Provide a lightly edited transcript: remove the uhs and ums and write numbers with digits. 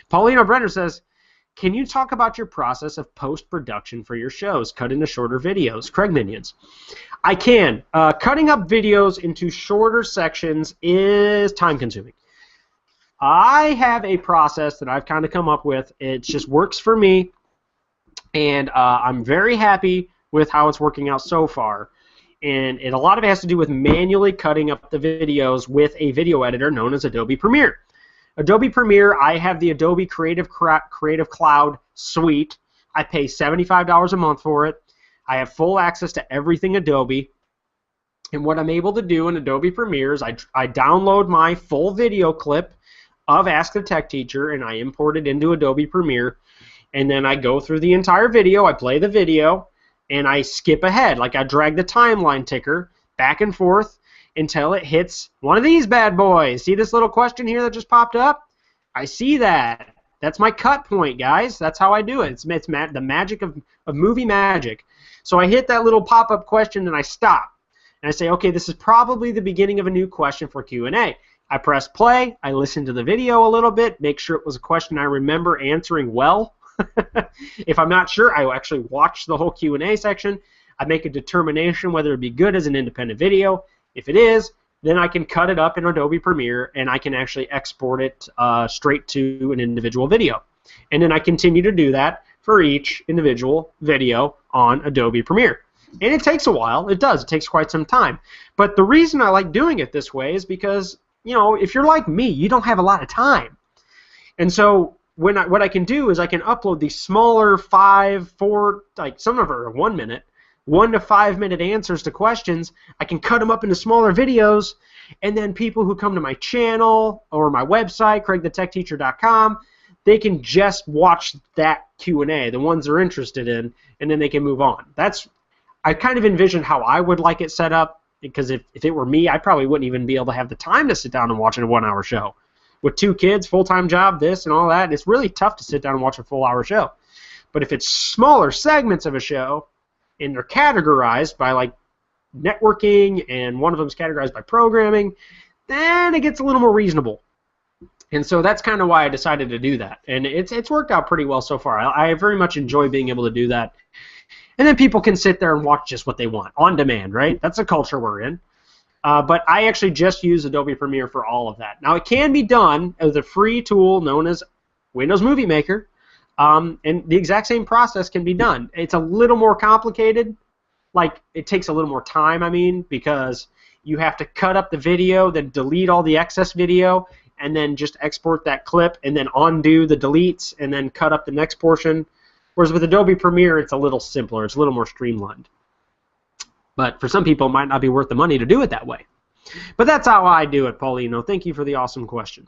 Paulina Brenner says, can you talk about your process of post-production for your shows, cut into shorter videos? Craig Minions. I can. Cutting up videos into shorter sections is time-consuming. I have a process that I've kind of come up with. It just works for me, and I'm very happy with how it's working out so far. And a lot of it has to do with manually cutting up the videos with a video editor known as Adobe Premiere. Adobe Premiere, I have the Adobe Creative Cloud suite. I pay $75 a month for it. I have full access to everything Adobe. And what I'm able to do in Adobe Premiere is I download my full video clip of Ask the Tech Teacher, and I import it into Adobe Premiere. And then I go through the entire video, I play the video, and I skip ahead. Like I drag the timeline ticker back and forth until it hits one of these bad boys. See this little question here that just popped up? I see that. That's my cut point, guys. That's how I do it. It's the magic of movie magic. So I hit that little pop-up question and I stop. And I say, okay, this is probably the beginning of a new question for Q&A. I press play. I listen to the video a little bit, make sure it was a question I remember answering well. If I'm not sure, I will actually watch the whole Q&A section. I make a determination whether it would be good as an independent video. If it is, then I can cut it up in Adobe Premiere and I can actually export it straight to an individual video. And then I continue to do that for each individual video on Adobe Premiere. And it takes a while. It does. It takes quite some time. But the reason I like doing it this way is because, you know, if you're like me, you don't have a lot of time. And so what I can do is I can upload these smaller 5, 4, like some of them are 1 minute, 1 to 5 minute answers to questions. I can cut them up into smaller videos, and then people who come to my channel or my website, CraigTheTechTeacher.com, they can just watch that Q&A, the ones they're interested in, and then they can move on. I kind of envisioned how I would like it set up, because if it were me, I probably wouldn't even be able to have the time to sit down and watch a 1 hour show. With 2 kids, full-time job, this and all that, it's really tough to sit down and watch a full-hour show. But if it's smaller segments of a show, and they're categorized by like networking, and one of them's categorized by programming, then it gets a little more reasonable. And so that's kind of why I decided to do that. And it's worked out pretty well so far. I very much enjoy being able to do that. And then people can sit there and watch just what they want, on demand, right? That's the culture we're in. But I actually just use Adobe Premiere for all of that. Now, it can be done with a free tool known as Windows Movie Maker, and the exact same process can be done. It's a little more complicated. Like, it takes a little more time, I mean, because you have to cut up the video, then delete all the excess video, and then just export that clip, and then undo the deletes, and then cut up the next portion. Whereas with Adobe Premiere, it's a little simpler. It's a little more streamlined. But for some people, it might not be worth the money to do it that way. But that's how I do it, Paulino. Thank you for the awesome question.